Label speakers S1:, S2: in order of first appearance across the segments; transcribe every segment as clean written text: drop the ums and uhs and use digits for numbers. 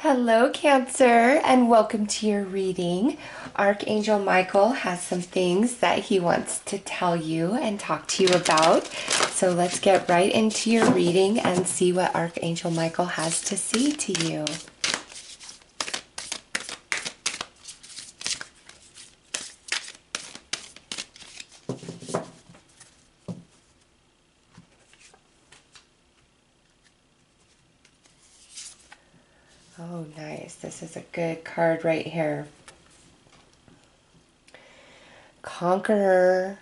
S1: Hello, Cancer, and welcome to your reading. Archangel Michael has some things that he wants to tell you and talk to you about. So let's get right into your reading and see what Archangel Michael has to say to you. Oh, nice. This is a good card right here. Conqueror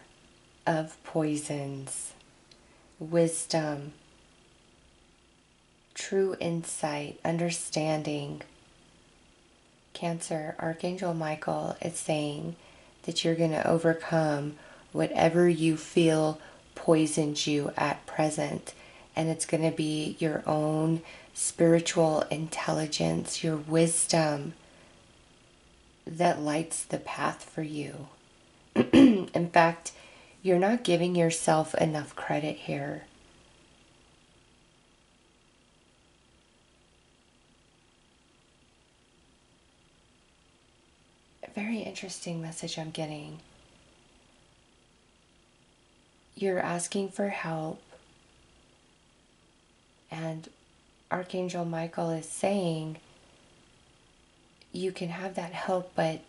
S1: of poisons, wisdom, true insight, understanding. Cancer, Archangel Michael is saying that you're going to overcome whatever you feel poisons you at present. And it's going to be your own spiritual intelligence, your wisdom that lights the path for you. In fact, you're not giving yourself enough credit here. A very interesting message I'm getting. You're asking for help, and Archangel Michael is saying you can have that help, but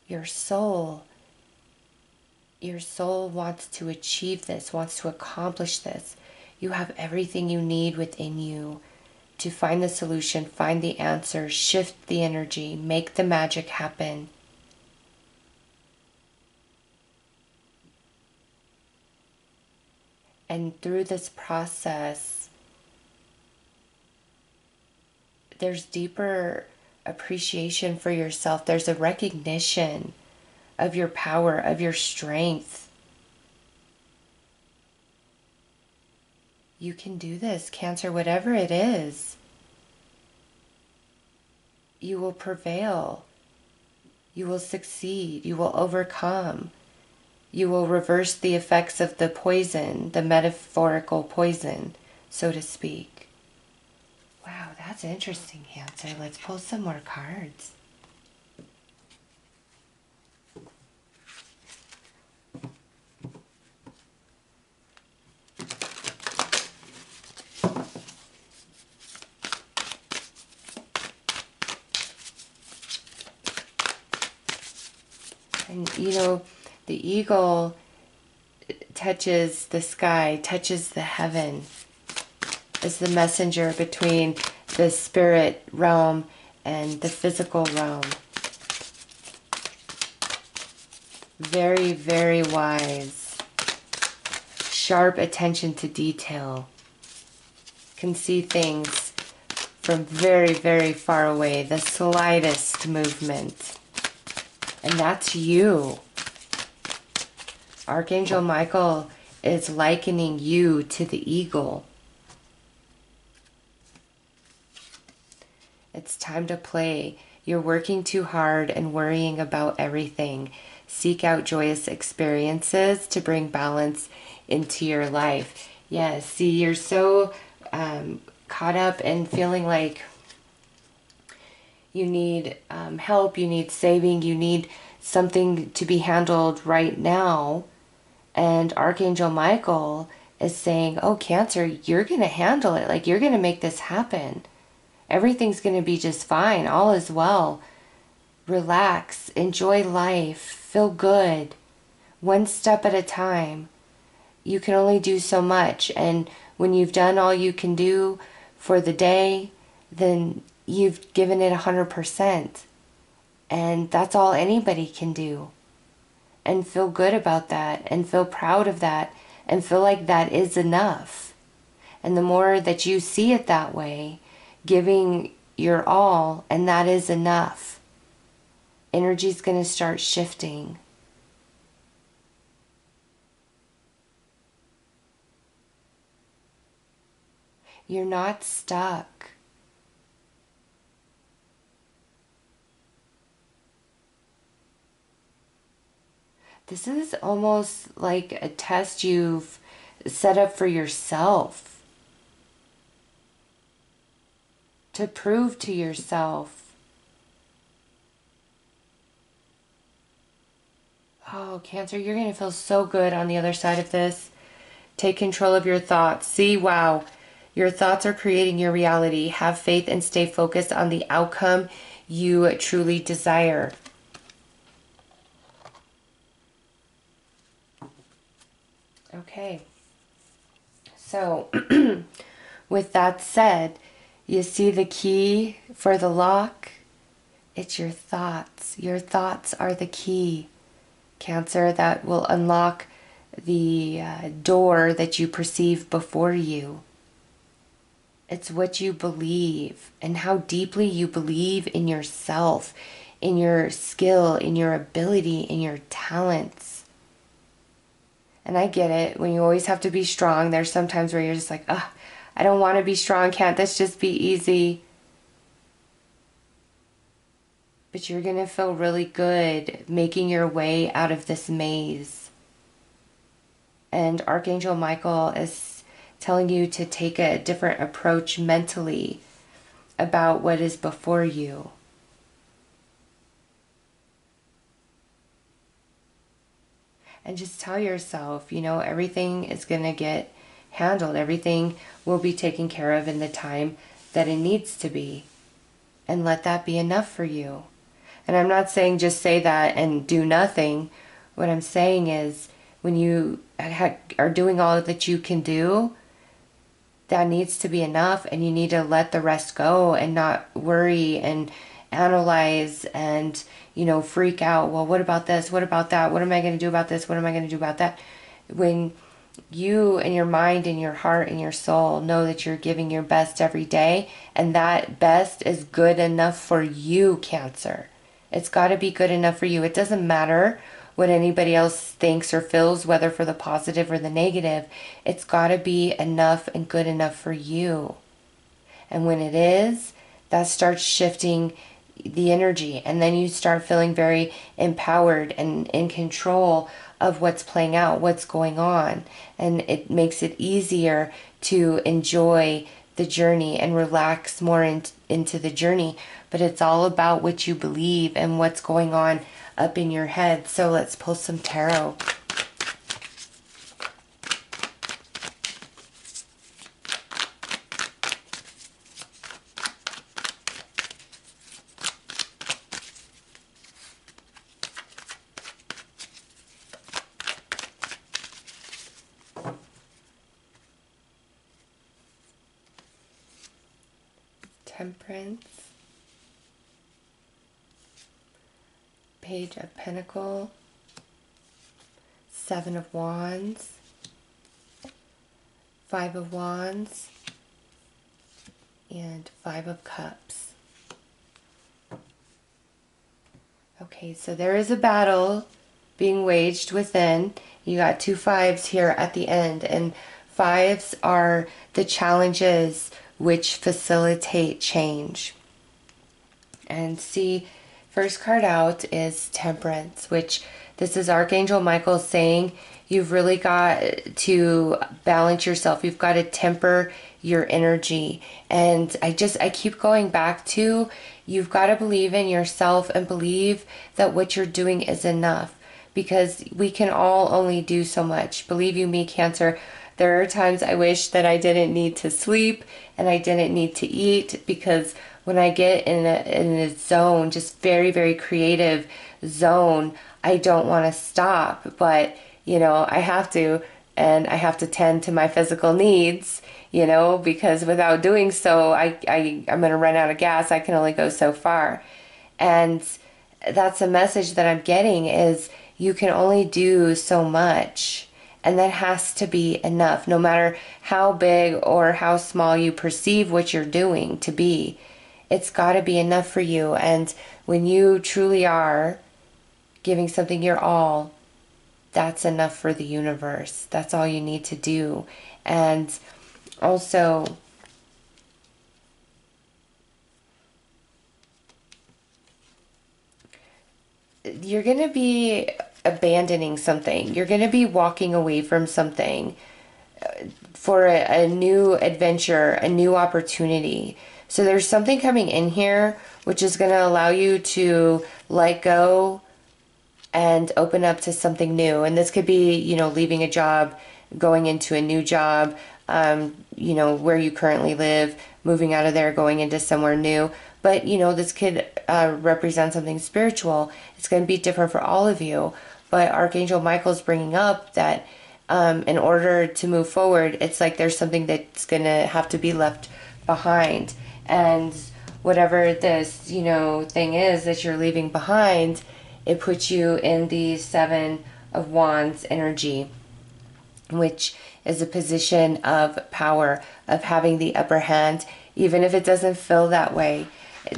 S1: your soul wants to achieve this, wants to accomplish this. You have everything you need within you to find the solution, find the answer, shift the energy, make the magic happen. And through this process, there's deeper appreciation for yourself. There's a recognition of your power, of your strength. You can do this, Cancer, whatever it is. You will prevail. You will succeed. You will overcome. You will reverse the effects of the poison, the metaphorical poison, so to speak. Wow, that's interesting, Cancer. Let's pull some more cards. And you know, the eagle touches the sky, touches the heaven, is the messenger between the spirit realm and the physical realm. Very, very wise. Sharp attention to detail. Can see things from very, very far away. The slightest movement. And that's you. Archangel Michael is likening you to the eagle. It's time to play. You're working too hard and worrying about everything. Seek out joyous experiences to bring balance into your life. Yes, see, you're so caught up in feeling like you need help, you need saving, you need something to be handled right now. And Archangel Michael is saying, oh, Cancer, you're going to handle it. Like, you're going to make this happen. Everything's going to be just fine. All is well. Relax. Enjoy life. Feel good. One step at a time. You can only do so much. And when you've done all you can do for the day, then you've given it 100%. And that's all anybody can do. And feel good about that. And feel proud of that. And feel like that is enough. And the more that you see it that way, giving your all, and that is enough, energy's going to start shifting. You're not stuck. This is almost like a test you've set up for yourself. to prove to yourself. Oh, Cancer, you're going to feel so good on the other side of this. Take control of your thoughts. See, wow, your thoughts are creating your reality. Have faith and stay focused on the outcome you truly desire. Okay. So, with that said, you see the key for the lock? It's your thoughts. Your thoughts are the key, Cancer, that will unlock the door that you perceive before you. It's what you believe and how deeply you believe in yourself, in your skill, in your ability, in your talents. And I get it. When you always have to be strong, there's sometimes where you're just like, ah, I don't want to be strong. Can't this just be easy? But you're going to feel really good making your way out of this maze. And Archangel Michael is telling you to take a different approach mentally about what is before you. And just tell yourself, you know, everything is going to get handled. Everything will be taken care of in the time that it needs to be. And let that be enough for you. And I'm not saying just say that and do nothing. What I'm saying is when you are doing all that you can do, that needs to be enough, and you need to let the rest go and not worry and analyze and, you know, freak out. Well, what about this? What about that? What am I going to do about this? What am I going to do about that? When you and your mind and your heart and your soul know that you're giving your best every day, and that best is good enough for you, Cancer. It's got to be good enough for you. It doesn't matter what anybody else thinks or feels, whether for the positive or the negative. It's got to be enough and good enough for you. And when it is, that starts shifting the energy, and then you start feeling very empowered and in control of what's playing out, what's going on. And it makes it easier to enjoy the journey and relax more into the journey. But it's all about what you believe and what's going on up in your head. So let's pull some tarot. Temperance, Page of Pentacles, Seven of Wands, Five of Wands, and Five of Cups. Okay, so there is a battle being waged within. You got two fives here at the end, and fives are the challenges which facilitate change. And see, first card out is Temperance, which this is Archangel Michael saying you've really got to balance yourself. You've got to temper your energy. And I keep going back to, you've got to believe in yourself and believe that what you're doing is enough, because we can all only do so much. Believe you me, Cancer, there are times I wish that I didn't need to sleep and I didn't need to eat, because when I get in a zone, just very, very creative zone, I don't want to stop. But, you know, I have to, and I have to tend to my physical needs, you know, because without doing so, I'm going to run out of gas. I can only go so far. And that's a message that I'm getting, is you can only do so much. And that has to be enough, no matter how big or how small you perceive what you're doing to be. It's got to be enough for you. And when you truly are giving something your all, that's enough for the universe. That's all you need to do. And also, you're going to be abandoning something. You're going to be walking away from something for a new adventure, a new opportunity. So there's something coming in here which is going to allow you to let go and open up to something new. And this could be, you know, leaving a job, going into a new job, you know, where you currently live, moving out of there, going into somewhere new. But, you know, this could represent something spiritual. It's going to be different for all of you. But Archangel Michael is bringing up that in order to move forward, it's like there's something that's going to have to be left behind. And whatever this, you know, thing is that you're leaving behind, it puts you in the Seven of Wands energy, which is a position of power, of having the upper hand, even if it doesn't feel that way.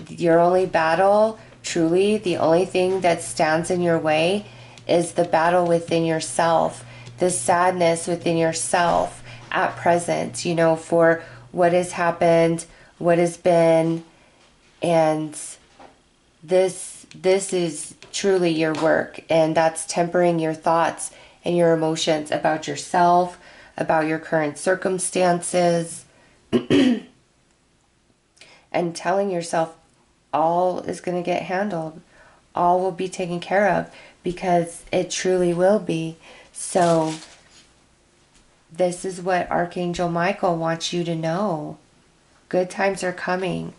S1: Your only battle, truly, the only thing that stands in your way is the battle within yourself, the sadness within yourself at present, you know, for what has happened, what has been, and this is truly your work, and that's tempering your thoughts and your emotions about yourself, about your current circumstances, and telling yourself all is going to get handled, all will be taken care of, because it truly will be. So this is what Archangel Michael wants you to know. Good times are coming.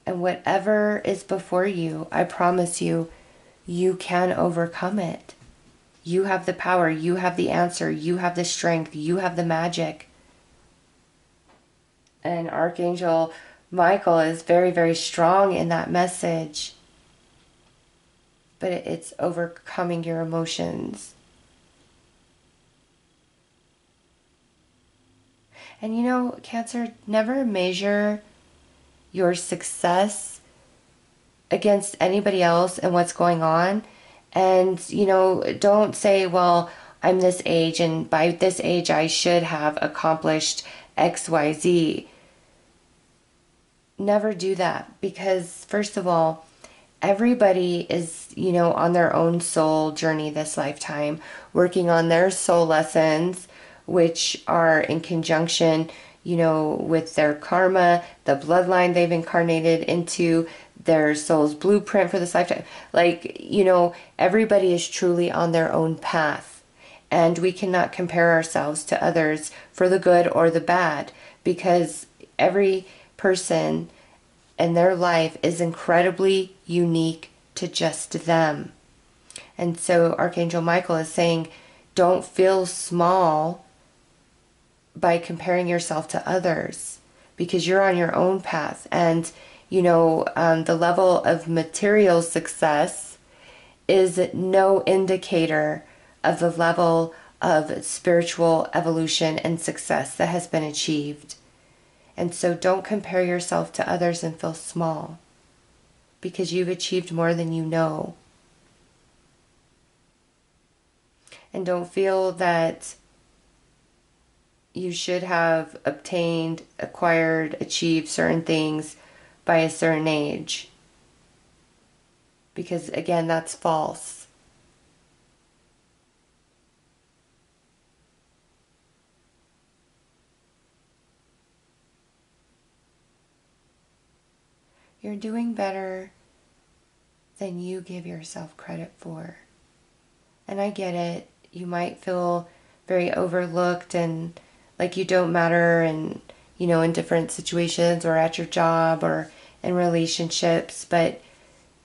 S1: And whatever is before you, I promise you, you can overcome it. You have the power, you have the answer, you have the strength, you have the magic. And Archangel Michael is very, very strong in that message. But it's overcoming your emotions. And you know, Cancer, never measure your success against anybody else and what's going on. And, you know, don't say, well, I'm this age and by this age I should have accomplished XYZ. Never do that, because first of all, everybody is, you know, on their own soul journey this lifetime, working on their soul lessons, which are in conjunction, you know, with their karma, the bloodline they've incarnated into, their soul's blueprint for this lifetime. Like, you know, everybody is truly on their own path. And we cannot compare ourselves to others for the good or the bad, because every person and their life is incredibly unique to just them. And so Archangel Michael is saying, don't feel small by comparing yourself to others, because you're on your own path. And, you know, the level of material success is no indicator of the level of spiritual evolution and success that has been achieved. And so don't compare yourself to others and feel small, because you've achieved more than you know. And don't feel that you should have obtained, acquired, achieved certain things by a certain age. Because again, that's false. You're doing better than you give yourself credit for. And I get it. You might feel very overlooked and like you don't matter, and, you know, in different situations or at your job or in relationships, but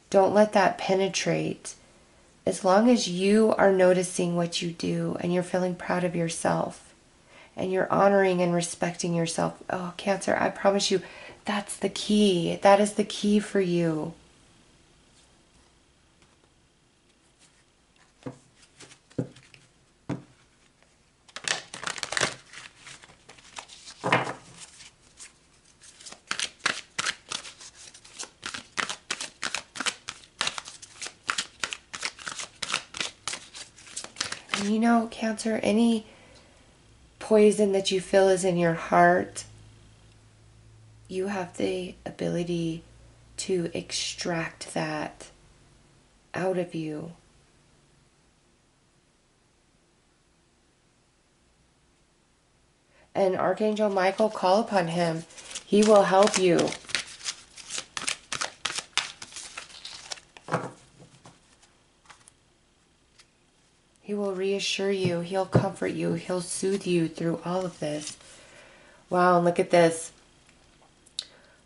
S1: don't let that penetrate. As long as you are noticing what you do and you're feeling proud of yourself and you're honoring and respecting yourself, oh, Cancer, I promise you, that's the key. That is the key for you. And you know, Cancer, any poison that you feel is in your heart, you have the ability to extract that out of you. And Archangel Michael, call upon him. He will help you. He will reassure you. He'll comfort you. He'll soothe you through all of this. Wow, and look at this.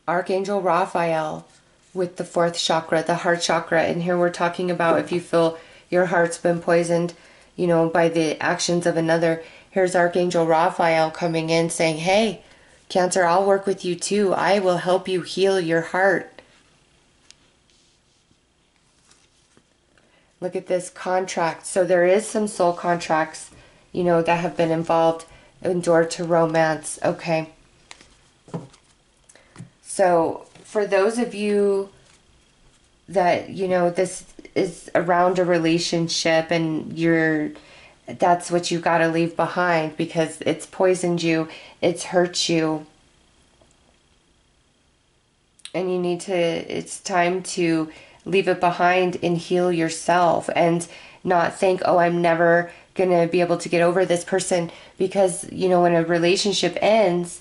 S1: Archangel Raphael with the 4th chakra, the heart chakra. And here we're talking about if you feel your heart's been poisoned, you know, by the actions of another. Here's Archangel Raphael coming in saying, hey, Cancer, I'll work with you too. I will help you heal your heart. Look at this contract. So there is some soul contracts, you know, that have been involved in door to romance. Okay. So for those of you that, you know, this is around a relationship and that's what you got to leave behind because it's poisoned you, it's hurt you. And you need to, it's time to leave it behind and heal yourself and not think, oh, I'm never going to be able to get over this person. Because, you know, when a relationship ends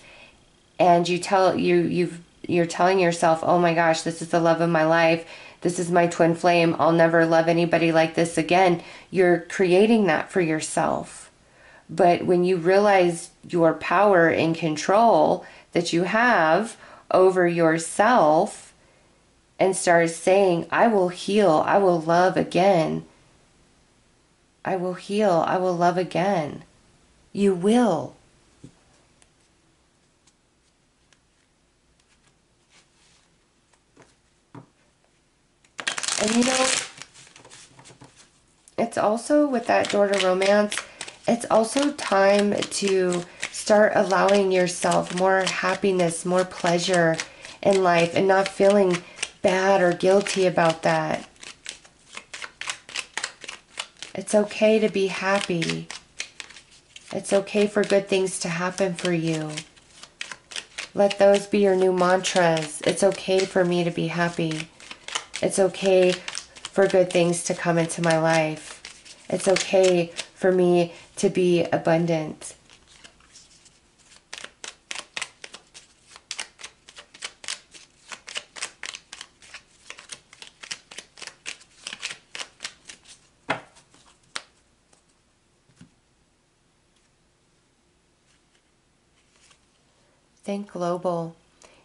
S1: and you're telling yourself, oh my gosh, this is the love of my life. This is my twin flame. I'll never love anybody like this again. You're creating that for yourself. But when you realize your power and control that you have over yourself and start saying, I will heal, I will love again. I will heal, I will love again. You will. And you know, it's also with that door to romance, it's also time to start allowing yourself more happiness, more pleasure in life and not feeling bad or guilty about that. It's okay to be happy. It's okay for good things to happen for you. Let those be your new mantras. It's okay for me to be happy. It's okay for good things to come into my life. It's okay for me to be abundant. Think global.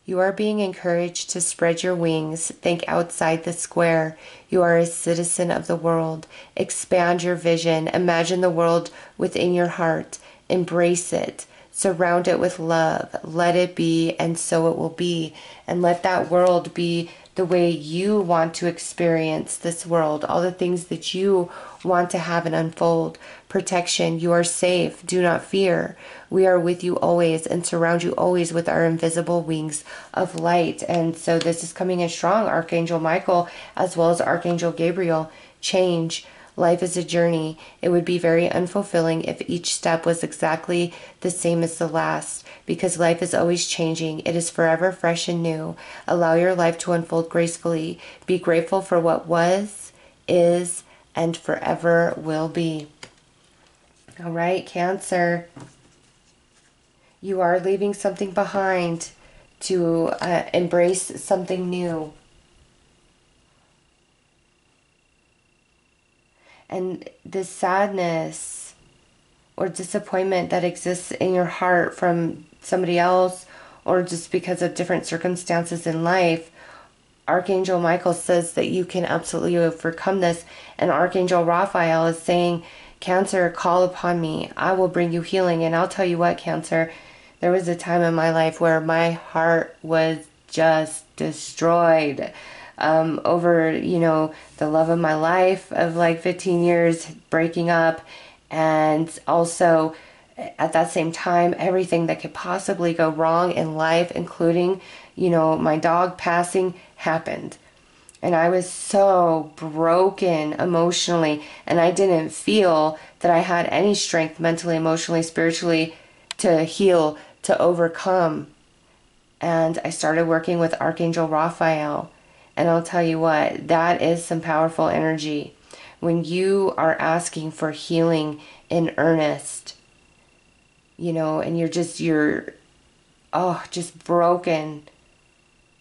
S1: You are being encouraged to spread your wings. Think outside the square. You are a citizen of the world. Expand your vision. Imagine the world within your heart. Embrace it. Surround it with love. Let it be, and so it will be. And let that world be the way you want to experience this world. All the things that you want to have and unfold. Protection. You are safe. Do not fear. We are with you always and surround you always with our invisible wings of light. And so this is coming in strong, Archangel Michael, as well as Archangel Gabriel. Change. Life is a journey. It would be very unfulfilling if each step was exactly the same as the last, because life is always changing. It is forever fresh and new. Allow your life to unfold gracefully. Be grateful for what was, is, and forever will be. All right, Cancer. You are leaving something behind to embrace something new. And this sadness or disappointment that exists in your heart from somebody else or just because of different circumstances in life, Archangel Michael says that you can absolutely overcome this. And Archangel Raphael is saying, Cancer, call upon me. I will bring you healing. And I'll tell you what, Cancer, there was a time in my life where my heart was just destroyed over, you know, the love of my life of like 15 years breaking up. And also at that same time, everything that could possibly go wrong in life, including, you know, my dog passing, happened. And I was so broken emotionally, and I didn't feel that I had any strength mentally, emotionally, spiritually to heal, to overcome. And I started working with Archangel Raphael. And I'll tell you what, that is some powerful energy. When you are asking for healing in earnest, you know, and you're just broken,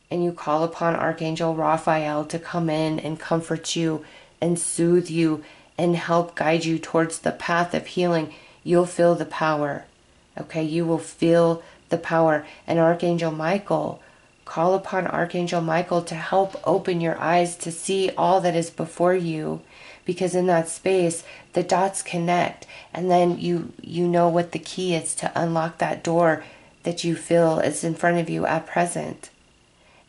S1: and you call upon Archangel Raphael to come in and comfort you and soothe you and help guide you towards the path of healing, you'll feel the power. Okay, you will feel the power. And Archangel Michael, call upon Archangel Michael to help open your eyes to see all that is before you, because in that space the dots connect, and then you know what the key is to unlock that door that you feel is in front of you at present.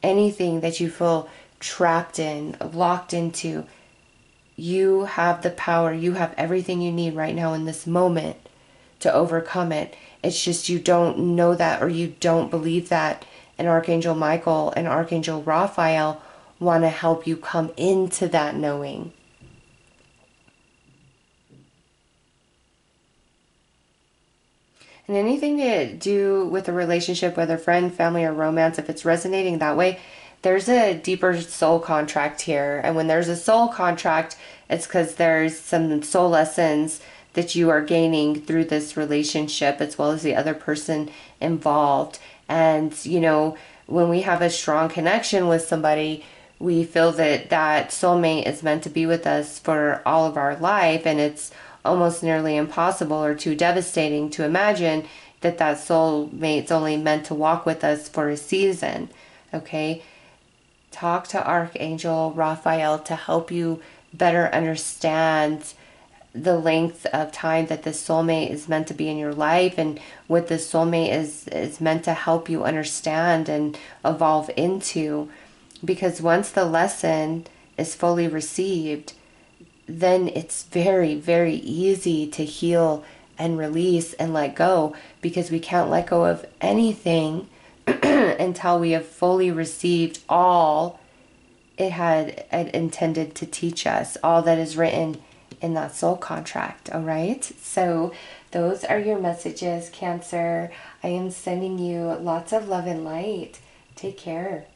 S1: Anything that you feel trapped in, locked into, you have the power, you have everything you need right now in this moment to overcome it. It's just you don't know that, or you don't believe that. And Archangel Michael and Archangel Raphael want to help you come into that knowing. And anything to do with a relationship, whether friend, family, or romance, if it's resonating that way, there's a deeper soul contract here. And when there's a soul contract, it's because there's some soul lessons that you are gaining through this relationship, as well as the other person involved. And, you know, when we have a strong connection with somebody, we feel that that soulmate is meant to be with us for all of our life. And it's almost nearly impossible or too devastating to imagine that that soulmate's only meant to walk with us for a season. Okay? Talk to Archangel Raphael to help you better understand the length of time that this soulmate is meant to be in your life, and what this soulmate is meant to help you understand and evolve into. Because once the lesson is fully received, then it's very, very easy to heal and release and let go, because we can't let go of anything until we have fully received all it had intended to teach us, all that is written in that soul contract. All right, so those are your messages, Cancer. I am sending you lots of love and light. Take care.